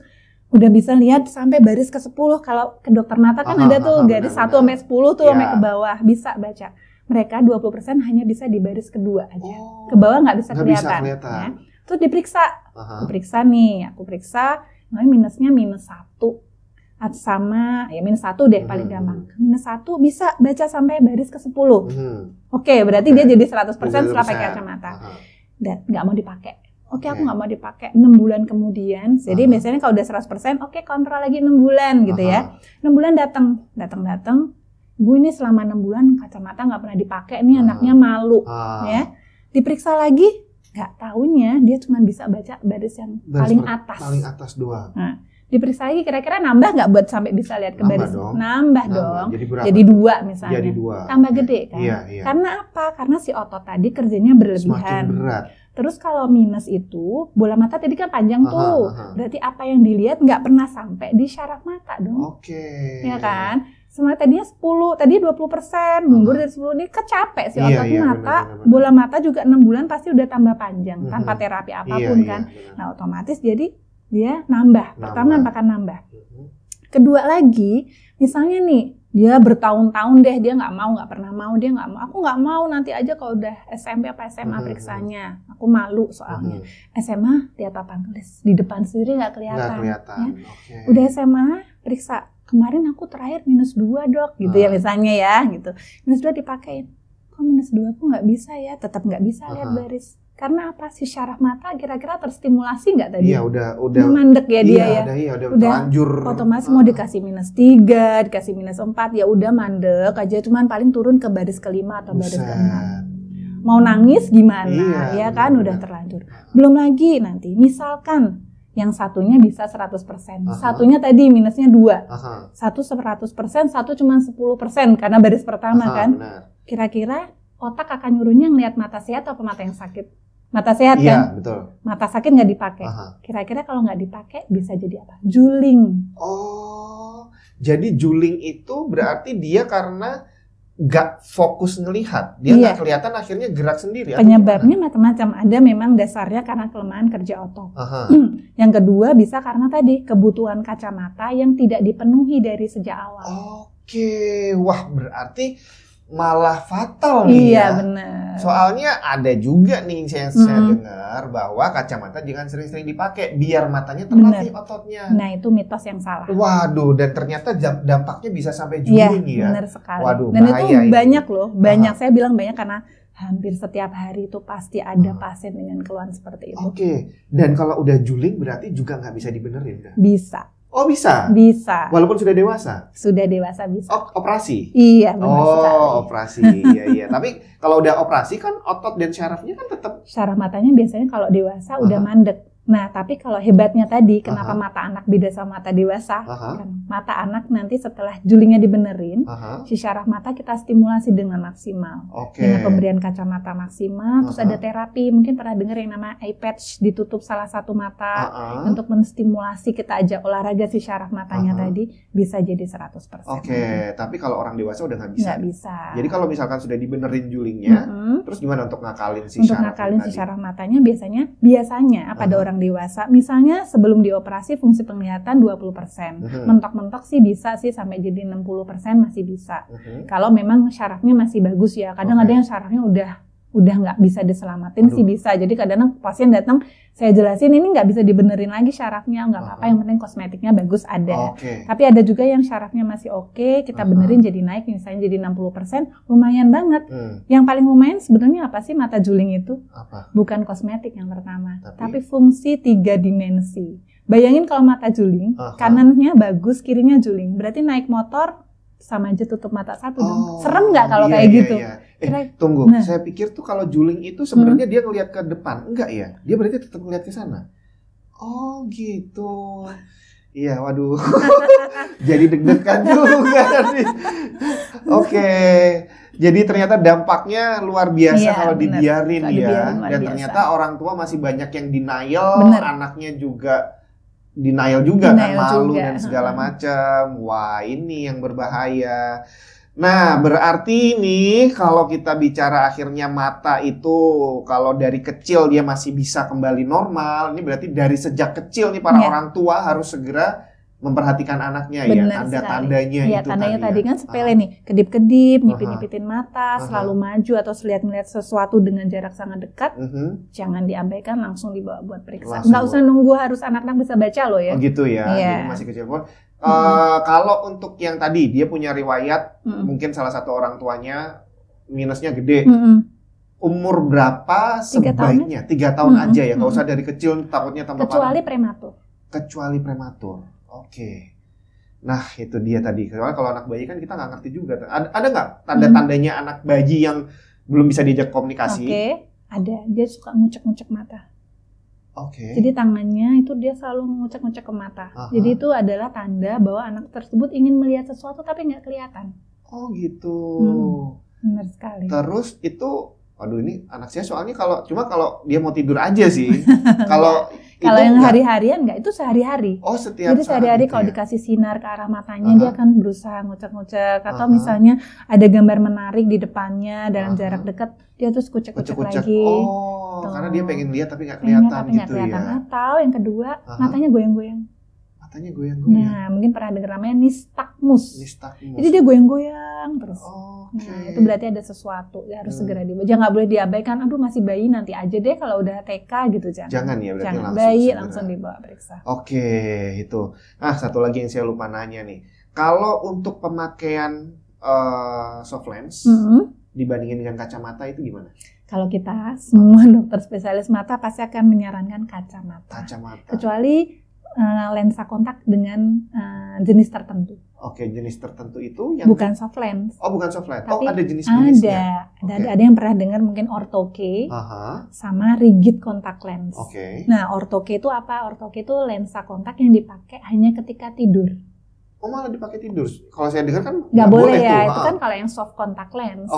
S2: udah bisa lihat sampai baris ke-10. Kalau ke dokter mata kan ada tuh garis 1 sampai 10 tuh sampai ke bawah, bisa baca. Mereka 20% hanya bisa di baris kedua aja. Ke bawah nggak bisa kelihatan. Ya. Terus diperiksa. Aku periksa, minusnya -1. Sama, ya -1 deh paling gampang. -1 bisa baca sampai baris ke-10. Oke, berarti dia jadi 100% setelah pakai kacamata. Dan nggak mau dipakai. Oke, aku nggak mau dipakai 6 bulan kemudian. Jadi biasanya kalau udah 100%, oke kontrol lagi 6 bulan gitu ya. 6 bulan datang. Bu ini selama 6 bulan kacamata nggak pernah dipakai, ini anaknya malu. Ya. Diperiksa lagi, nggak taunya dia cuma bisa baca baris yang paling atas.
S1: Paling atas doang.
S2: Nah, diperiksa lagi kira-kira nambah nggak buat sampai bisa lihat ke baris? Nambah dong. Jadi 2 misalnya.
S1: Jadi 2.
S2: Tambah gede kan?
S1: Iya.
S2: Karena apa? Karena si otot tadi kerjanya berlebihan.
S1: Semakin berat.
S2: Terus kalau minus itu, bola mata tadi kan panjang tuh. Berarti apa yang dilihat nggak pernah sampai di syaraf mata dong. Ya kan? Sebenarnya tadinya 10, tadi 20%, mundur dari 10, ini kecapek si otot mata. Benar. Bola mata juga 6 bulan pasti udah tambah panjang, tanpa terapi apapun kan. Nah otomatis jadi dia nambah. Pertama akan nambah. Kedua lagi, misalnya nih, dia bertahun-tahun deh, dia nggak pernah mau, dia nggak mau. Aku nggak mau nanti aja kalau udah SMP apa SMA periksanya. Aku malu soalnya. SMA lihat papan tulis di depan sendiri nggak kelihatan. Ya? Udah SMA periksa, kemarin aku terakhir -2 dok, gitu ya misalnya ya, gitu. -2 dipakein. Kok -2 aku nggak bisa ya, tetap nggak bisa lihat baris. Karena apa? Si syaraf mata kira-kira terstimulasi nggak tadi?
S1: Iya, udah
S2: mandek ya dia ya.
S1: Udah terlanjur.
S2: Otomatis mau dikasih -3, dikasih -4, ya udah mandek aja, cuman paling turun ke baris ke-5 atau baris ke-6. Mau nangis gimana? Ya kan udah terlanjur. Belum lagi nanti misalkan yang satunya bisa 100%. Satunya tadi minusnya 2. Satu 100%, satu cuma 10% karena baris pertama kan. Kira-kira otak akan nyuruhnya ngelihat mata sehat atau mata yang sakit? Mata sehat kan?
S1: Iya, betul.
S2: Mata sakit nggak dipakai. Kira-kira kalau nggak dipakai bisa jadi apa? Juling.
S1: Oh, jadi juling itu berarti dia karena nggak fokus ngelihat. Dia nggak kelihatan akhirnya gerak sendiri.
S2: Penyebabnya macam-macam. Ada memang dasarnya karena kelemahan kerja otot. Yang kedua bisa karena tadi kebutuhan kacamata yang tidak dipenuhi dari sejak awal.
S1: Oke, wah berarti malah fatal nih.
S2: Iya benar.
S1: Soalnya ada juga nih yang saya dengar bahwa kacamata jangan sering-sering dipakai biar matanya terlatih ototnya.
S2: Nah itu mitos yang salah.
S1: Waduh, dan ternyata dampaknya bisa sampai juling ya.
S2: Benar sekali.
S1: Waduh,
S2: dan itu banyak loh, banyak. Saya bilang banyak karena hampir setiap hari itu pasti ada pasien dengan keluhan seperti itu.
S1: Oke, dan kalau udah juling berarti juga nggak bisa dibenerin kan?
S2: Bisa.
S1: Oh bisa?
S2: Bisa.
S1: Walaupun sudah dewasa?
S2: Sudah dewasa bisa.
S1: Operasi?
S2: Iya benar sekali.
S1: Operasi, iya. Tapi kalau udah operasi kan otot dan syarafnya kan tetap.
S2: Syaraf matanya biasanya kalau dewasa udah mandek. Nah, tapi kalau hebatnya tadi, kenapa mata anak beda sama mata dewasa? Kan mata anak nanti setelah julingnya dibenerin, si syaraf mata kita stimulasi dengan maksimal. Dengan pemberian kacamata maksimal, terus ada terapi, mungkin pernah dengar yang nama eye patch, ditutup salah satu mata, untuk menstimulasi kita ajak olahraga si syaraf matanya tadi, bisa jadi 100%.
S1: Tapi kalau orang dewasa udah nggak bisa?
S2: Nggak bisa.
S1: Jadi kalau misalkan sudah dibenerin julingnya, terus gimana untuk ngakalin si syaraf?
S2: Untuk ngakalin si syaraf matanya biasanya pada orang dewasa, misalnya sebelum dioperasi fungsi penglihatan 20%. Mentok-mentok sih bisa sih sampai jadi 60% masih bisa. Kalau memang syarafnya masih bagus ya. Kadang ada yang syarafnya udah udah nggak bisa diselamatin sih bisa. Jadi kadang-kadang pasien datang, saya jelasin ini nggak bisa dibenerin lagi syarafnya, nggak apa-apa, yang penting kosmetiknya bagus ada. Tapi ada juga yang syarafnya masih oke, kita benerin jadi naik, misalnya jadi 60%, lumayan banget. Yang paling lumayan sebenarnya apa sih mata juling itu?
S1: Apa?
S2: Bukan kosmetik yang pertama, tapi fungsi 3 dimensi. Bayangin kalau mata juling, kanannya bagus, kirinya juling, berarti naik motor sama aja tutup mata satu dong. Serem nggak kalau kayak gitu?
S1: Tunggu, saya pikir tuh kalau juling itu sebenarnya dia ngelihat ke depan, enggak ya? Dia berarti tetap ngelihat ke sana. Oh gitu. Iya, waduh. Jadi deg-degan juga nih. Oke. Jadi ternyata dampaknya luar biasa kalau dibiarin ya. Dan ternyata orang tua masih banyak yang denial, anaknya juga denial juga kan, malu dan segala macam. Wah, ini yang berbahaya. Nah, berarti nih kalau kita bicara akhirnya mata itu kalau dari kecil dia masih bisa kembali normal, ini berarti dari sejak kecil nih para orang tua harus segera memperhatikan anaknya. Bener ya, tanda-tandanya itu
S2: tandanya tadi kan sepele nih, kedip-kedip, nyipin-nyipitin mata, selalu maju atau ngeliat sesuatu dengan jarak sangat dekat, jangan diabaikan, langsung dibawa buat periksa. Nggak usah nunggu harus anak-anak bisa baca loh ya.
S1: Oh gitu ya, jadi masih kecil pun. Kalau untuk yang tadi dia punya riwayat, mungkin salah satu orang tuanya minusnya gede. Umur berapa sebaiknya? 3 tahun aja ya, nggak usah dari kecil takutnya tambah parah. Kecuali prematur. Oke. Nah, itu dia tadi. Soalnya kalau anak bayi kan kita nggak ngerti juga. Ada nggak tanda-tandanya anak bayi yang belum bisa diajak komunikasi?
S2: Ada. Dia suka ngucek-ngucek mata. Jadi tangannya itu dia selalu ngucek-ngucek ke mata. Jadi itu adalah tanda bahwa anak tersebut ingin melihat sesuatu tapi nggak kelihatan.
S1: Oh gitu.
S2: Benar sekali.
S1: Terus itu, aduh ini anak saya soalnya kalau dia mau tidur aja sih. Kalau
S2: yang hari-harian nggak, itu sehari-hari.
S1: Oh, setiap
S2: Jadi sehari-hari kalau dikasih sinar ke arah matanya, dia akan berusaha ngucek-ngucek. Atau misalnya ada gambar menarik di depannya dalam jarak dekat, dia terus kucek-kucek lagi.
S1: Oh, karena dia pengen lihat tapi nggak kelihatan gitu ya.
S2: Atau yang kedua, matanya goyang-goyang.
S1: Nah,
S2: mungkin pernah dengar namanya nystagmus. Jadi dia goyang-goyang terus. Nah, itu berarti ada sesuatu. Ya harus segera dibaca. Nggak boleh diabaikan. Aduh, masih bayi, nanti aja deh kalau udah TK gitu.
S1: Jangan ya, berarti
S2: langsung dibawa periksa.
S1: Oke, itu. Satu lagi yang saya lupa nanya nih. Kalau untuk pemakaian soft lens dibandingin dengan kacamata itu gimana?
S2: Kalau kita semua dokter spesialis mata pasti akan menyarankan kacamata. Kecuali lensa kontak dengan jenis tertentu.
S1: Jenis tertentu itu yang
S2: bukan soft lens.
S1: Oh, bukan soft lens. Tapi ada jenis-jenisnya.
S2: Ada yang pernah dengar mungkin ortho-K sama rigid contact lens. Nah, ortho-K itu apa? Ortho-K itu lensa kontak yang dipakai hanya ketika tidur.
S1: Oh, malah dipakai tidur. Kalau saya dengar kan
S2: nggak boleh ya. Itu kan kalau yang soft contact lens.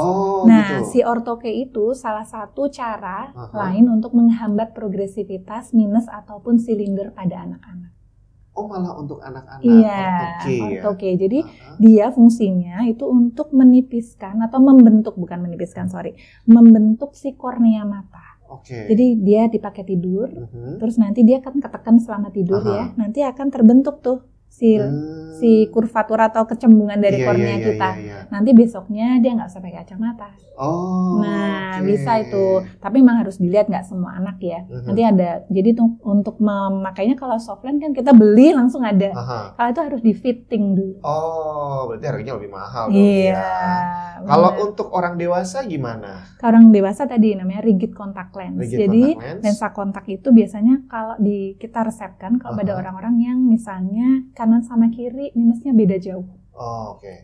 S2: Nah, si ortho-K itu salah satu cara lain untuk menghambat progresivitas minus ataupun silinder pada anak-anak.
S1: Oh, malah untuk anak-anak.
S2: Iya, ortho-K. Jadi dia fungsinya itu untuk menipiskan atau membentuk si kornea mata. Jadi dia dipakai tidur, terus nanti dia akan ketekan selama tidur ya. Nanti akan terbentuk tuh si kurvatur atau kecembungan dari kornea kita. Nanti besoknya dia nggak usah pakai kacamata. Bisa itu. Tapi memang harus dilihat, nggak semua anak ya. Nanti ada. Jadi untuk memakainya kalau soft lens kan kita beli langsung ada. Kalau itu harus di fitting dulu.
S1: Oh, berarti harganya lebih mahal dong.
S2: Iya.
S1: Kalau untuk orang dewasa gimana?
S2: Kalau orang dewasa tadi namanya rigid contact lens. Jadi lensa kontak itu biasanya kalau kita resepkan kalau pada orang-orang yang misalnya kanan sama kiri minusnya beda jauh.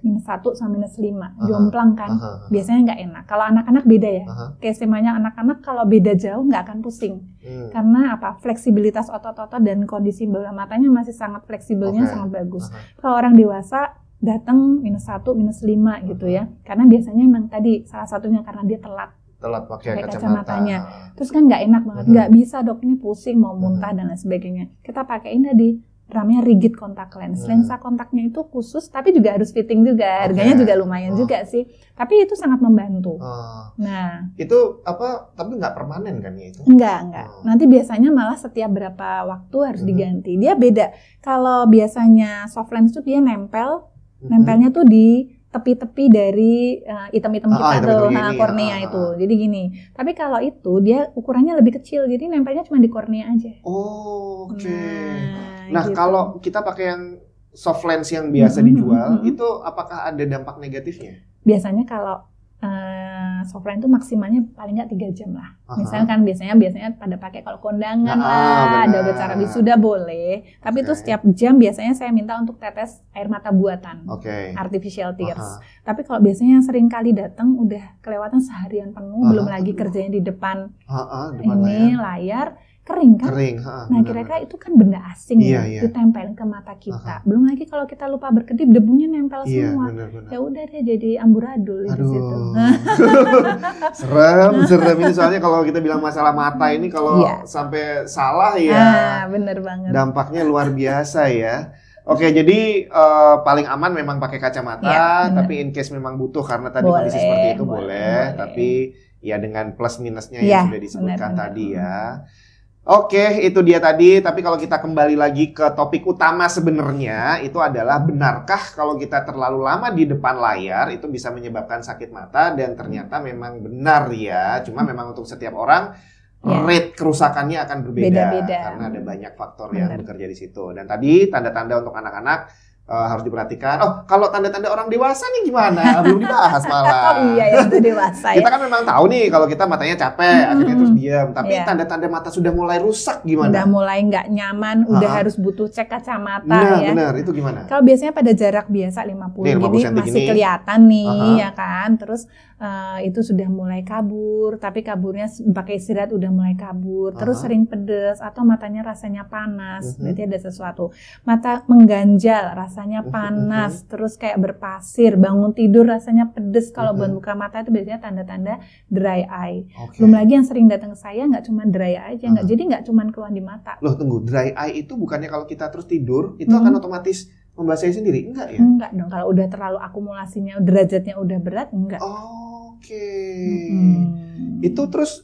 S2: Minus 1 sama minus 5. Jomplang kan. Biasanya nggak enak. Kalau anak-anak beda ya. Keistimewanya anak-anak kalau beda jauh nggak akan pusing. Karena apa? Fleksibilitas otot-otot dan kondisi bola matanya masih sangat fleksibelnya sangat bagus. Kalau orang dewasa datang minus 1, minus 5 gitu ya. Karena biasanya memang tadi salah satunya karena dia telat pakai kacamatanya. Terus kan nggak enak banget. Nggak bisa dok, ini pusing, mau muntah dan lain sebagainya. Kita pakein tadi namanya rigid contact lens. Lensa kontaknya itu khusus, tapi juga harus fitting juga. Harganya juga lumayan juga sih. Tapi itu sangat membantu. Nah,
S1: itu apa? Tapi nggak permanen kan ya itu?
S2: Enggak. Nanti biasanya malah setiap berapa waktu harus diganti. Dia beda. Kalau biasanya soft lens itu dia nempelnya tuh di tepi-tepi dari item-item kita tuh, kornea itu. Jadi gini. Tapi kalau itu dia ukurannya lebih kecil, jadi nempelnya cuma di kornea aja.
S1: Oh, oke. Nah, gitu. Kalau kita pakai yang soft lens yang biasa dijual, itu apakah ada dampak negatifnya?
S2: Biasanya kalau soft lens itu maksimalnya paling nggak 3 jam lah. Misalnya kan biasanya pada pakai kalau kondangan lah, ada acara wisuda boleh. Tapi itu setiap jam biasanya saya minta untuk tetes air mata buatan, artificial tears. Tapi kalau biasanya yang sering kali datang udah kelewatan seharian penuh, belum lagi kerjanya di depan ini layar. Kering kan? Nah kira-kira itu kan benda asing ditempelin ke mata kita. Belum lagi kalau kita lupa berkedip, debunya nempel semua. Ya udah dia jadi amburadul di situ.
S1: Serem ini soalnya kalau kita bilang masalah mata ini kalau sampai salah ya.
S2: Bener banget.
S1: Dampaknya luar biasa ya. Oke, jadi paling aman memang pakai kacamata, tapi in case memang butuh karena tadi kondisi seperti itu boleh. Tapi ya dengan plus minusnya yang sudah disebutkan tadi ya. Oke, itu dia tadi. Tapi kalau kita kembali lagi ke topik utama sebenarnya, itu adalah benarkah kalau kita terlalu lama di depan layar itu bisa menyebabkan sakit mata? Dan ternyata memang benar ya. Cuma memang untuk setiap orang rate kerusakannya akan berbeda. Karena ada banyak faktor yang bekerja di situ. Dan tadi tanda-tanda untuk anak-anak harus diperhatikan. Oh, kalau tanda-tanda orang dewasa nih gimana? Belum dibahas malah.
S2: Iya, itu dewasa ya.
S1: Kita kan memang tahu nih kalau kita matanya capek, akhirnya terus diam. Tapi tanda-tanda mata sudah mulai rusak gimana?
S2: Udah mulai nggak nyaman, udah harus butuh cek kacamata ya.
S1: Benar, itu gimana?
S2: Kalau biasanya pada jarak biasa 50 gini masih kelihatan nih ya kan. Terus itu sudah mulai kabur, tapi kaburnya pakai istirahat udah mulai kabur. Terus sering pedes atau matanya rasanya panas, berarti ada sesuatu. Mata mengganjal, rasanya panas, terus kayak berpasir, bangun tidur rasanya pedes. Kalau buka mata itu biasanya tanda-tanda dry eye. Belum lagi yang sering datang ke saya nggak cuma dry eye aja, jadi nggak cuma keluhan di mata.
S1: Loh tunggu, dry eye itu bukannya kalau kita terus tidur itu akan otomatis membasahi sendiri? Enggak ya?
S2: Enggak dong, kalau udah terlalu akumulasinya, derajatnya udah berat, enggak.
S1: Itu terus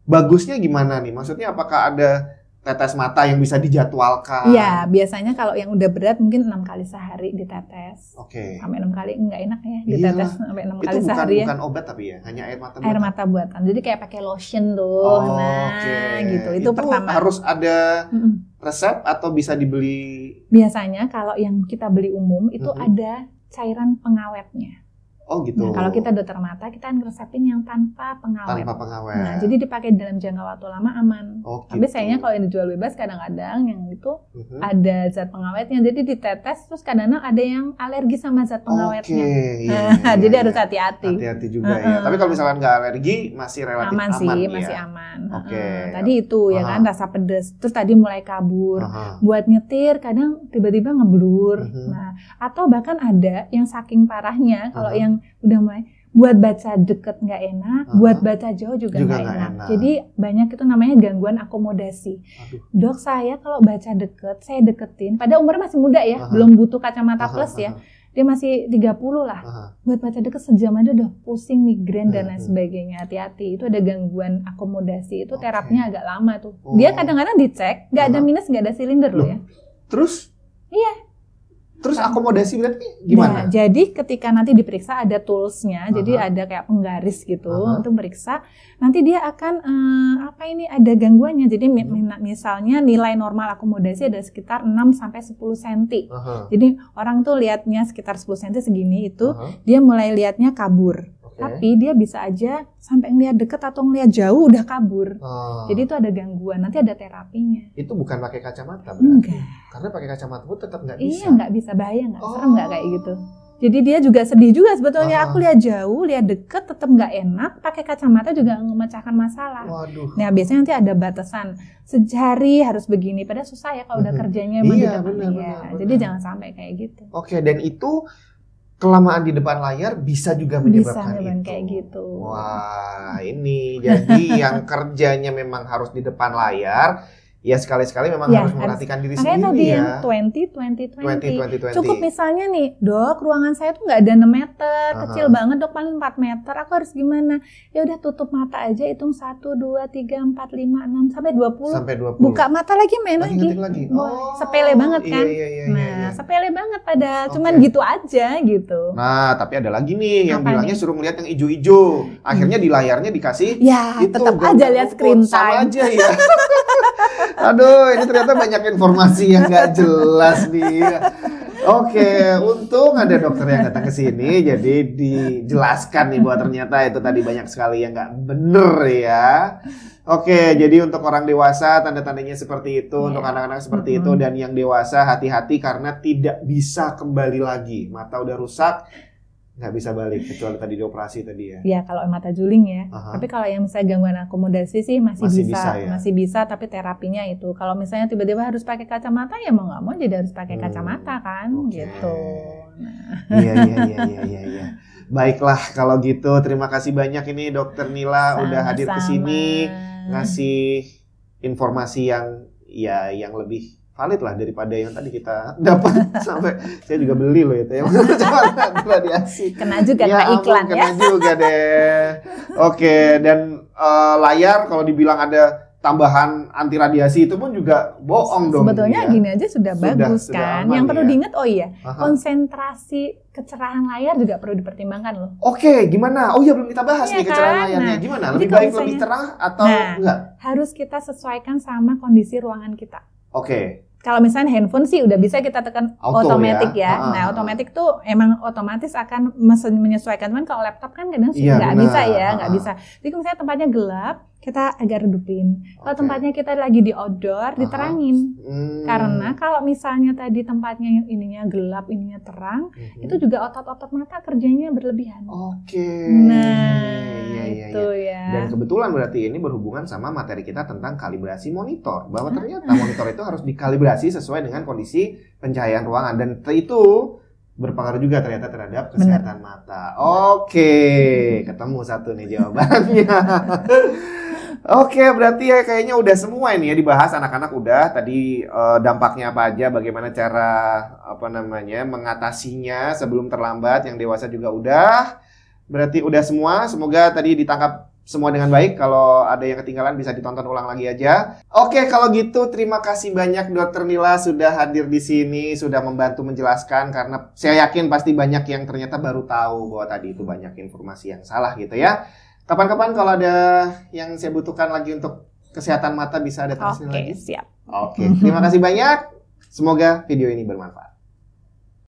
S1: bagusnya gimana nih? Maksudnya apakah ada tetes mata yang bisa dijadwalkan?
S2: Iya, biasanya kalau yang udah berat mungkin 6 kali sehari ditetes. Sampai 6 kali enggak enak ya ditetes sampai 6 kali sehari.
S1: Itu bukan obat tapi ya, hanya air mata buatan.
S2: Air mata buatan. Jadi kayak pakai lotion tuh. Gitu. Itu pertama.
S1: Harus ada resep atau bisa dibeli?
S2: Biasanya kalau yang kita beli umum itu ada cairan pengawetnya.
S1: Oh gitu.
S2: Nah, kalau kita dokter mata, kita resepin yang tanpa pengawet. Nah, jadi dipakai dalam jangka waktu lama aman. Tapi sayangnya kalau yang dijual bebas kadang-kadang yang itu ada zat pengawetnya. Jadi ditetes terus kadang-kadang ada yang alergi sama zat pengawetnya. Jadi harus hati-hati.
S1: Hati-hati juga ya. Tapi kalau misalnya nggak alergi masih relatif aman
S2: sih,
S1: ya?
S2: masih aman. Tadi itu ya kan rasa pedes. Terus tadi mulai kabur. Buat nyetir kadang tiba-tiba ngeblur. Nah, atau bahkan ada yang saking parahnya kalau yang udah mulai buat baca deket nggak enak, buat baca jauh juga nggak enak. Jadi banyak itu namanya gangguan akomodasi. Dok, saya kalau baca deket, saya deketin. Pada umurnya masih muda ya, belum butuh kacamata plus ya. Dia masih 30 lah. Buat baca deket sejam aja udah pusing, migrain dan lain sebagainya. Hati-hati, itu ada gangguan akomodasi. Itu terapinya agak lama tuh. Dia kadang-kadang dicek, nggak ada minus, nggak ada silinder loh ya.
S1: Terus?
S2: Iya.
S1: Terus akomodasi berarti gimana?
S2: Nah, jadi ketika nanti diperiksa ada toolsnya, jadi ada kayak penggaris gitu untuk meriksa. Nanti dia akan ada gangguannya. Jadi misalnya nilai normal akomodasi ada sekitar 6-10 cm. Jadi orang tuh lihatnya sekitar 10 cm segini itu, dia mulai lihatnya kabur. Tapi dia bisa aja sampai ngelihat deket atau ngelihat jauh udah kabur. Jadi itu ada gangguan. Nanti ada terapinya.
S1: Itu bukan pakai kacamata berarti?
S2: Enggak.
S1: Karena pakai kacamata pun tetap nggak bisa.
S2: Iya, nggak bisa, bahaya nggak? Serem nggak kayak gitu? Jadi dia juga sedih juga sebetulnya. Aku lihat jauh, lihat deket tetap nggak enak. Pakai kacamata juga memecahkan masalah. Nah biasanya nanti ada batasan sehari harus begini. Padahal susah ya kalau udah kerjanya benar. Jadi jangan sampai kayak gitu.
S1: Oke, dan itu kelamaan di depan layar bisa juga menyebabkan itu.
S2: Kayak gitu.
S1: Wah, ini jadi yang kerjanya memang harus di depan layar, ya sekali-sekali memang
S2: Ya,
S1: harus memperhatikan diri
S2: makanya
S1: sendiri
S2: tadi
S1: ya.
S2: yang 20.
S1: 20.
S2: Cukup misalnya nih, dok, ruangan saya tuh nggak ada 6 meter, kecil banget dok, paling 4 meter. Aku harus gimana? Ya udah tutup mata aja, hitung 1, 2, 3, 4, 5, 6 sampai 20.
S1: Sampai 20.
S2: Buka mata lagi, main lagi.
S1: Ngetik lagi.
S2: Sepele banget kan?
S1: Iya.
S2: Sepele banget padahal, cuman gitu aja gitu.
S1: Nah, tapi ada lagi nih yang
S2: Apa
S1: bilangnya
S2: nih?
S1: suruh ngeliat yang ijo-ijo. Akhirnya di layarnya dikasih
S2: Ya,
S1: itu,
S2: tetap
S1: gambar
S2: aja lihat
S1: rumput.
S2: screen
S1: Sama
S2: time.
S1: aja ya. Aduh, ini ternyata banyak informasi yang nggak jelas nih. Oke, untung ada dokter yang datang ke sini, jadi dijelaskan nih bahwa ternyata itu tadi banyak sekali yang nggak bener ya. Oke, jadi untuk orang dewasa tanda-tandanya seperti itu, untuk anak-anak seperti itu, dan yang dewasa hati-hati karena tidak bisa kembali lagi. Mata udah rusak, nggak bisa balik kecuali tadi dioperasi tadi ya.
S2: Ya kalau mata juling ya. Tapi kalau yang misalnya gangguan akomodasi sih masih bisa
S1: ya?
S2: Masih bisa, tapi terapinya itu. Kalau misalnya tiba-tiba harus pakai kacamata ya mau nggak mau jadi harus pakai kacamata kan, gitu. Nah.
S1: Iya. Baiklah kalau gitu, terima kasih banyak ini Dokter Nila udah hadir ke sini ngasih informasi yang lebih valid lah daripada yang tadi kita dapat. Sampai saya juga beli loh itu ya. Radiasi.
S2: Kena juga kena iklan ya.
S1: Kena juga deh. Oke, dan layar kalau dibilang ada tambahan anti radiasi itu pun juga bohong dong.
S2: Sebetulnya gini aja sudah bagus kan.
S1: Aman,
S2: yang perlu diingat konsentrasi kecerahan layar juga perlu dipertimbangkan loh.
S1: Oke, gimana? Oh iya belum kita bahas nih kecerahan layarnya. Gimana? Lebih baik lebih terang atau enggak?
S2: Harus kita sesuaikan sama kondisi ruangan kita.
S1: Oke.
S2: Kalau misalnya handphone sih udah bisa kita tekan otomatis ya. Nah, otomatis tuh emang otomatis akan menyesuaikan. Cuman kalau laptop kan kadang nggak bisa ya, nggak bisa. Jadi kalau misalnya tempatnya gelap, kita agak redupin. Kalau tempatnya kita lagi di outdoor, diterangin. Karena kalau misalnya tadi tempatnya ininya gelap, ininya terang, itu juga otot-otot mata kerjanya berlebihan.
S1: Oke.
S2: Nah, itu ya.
S1: Dan kebetulan berarti ini berhubungan sama materi kita tentang kalibrasi monitor. Bahwa ternyata monitor itu harus dikalibrasi sesuai dengan kondisi pencahayaan ruangan. Dan itu berpengaruh juga ternyata terhadap kesehatan mata. Oke, ketemu satu nih jawabannya. Oke, berarti ya kayaknya udah semua ini ya dibahas, anak-anak udah tadi dampaknya apa aja, bagaimana cara mengatasinya sebelum terlambat, yang dewasa juga udah. Berarti udah semua, semoga tadi ditangkap semua dengan baik. Kalau ada yang ketinggalan bisa ditonton ulang lagi aja. Oke, kalau gitu terima kasih banyak Dokter Nila sudah hadir di sini, sudah membantu menjelaskan karena saya yakin pasti banyak yang ternyata baru tahu bahwa tadi itu banyak informasi yang salah gitu ya. Kapan-kapan kalau ada yang saya butuhkan lagi untuk kesehatan mata bisa datang ke sini lagi.
S2: Oke, siap.
S1: Oke, terima kasih banyak. Semoga video ini bermanfaat.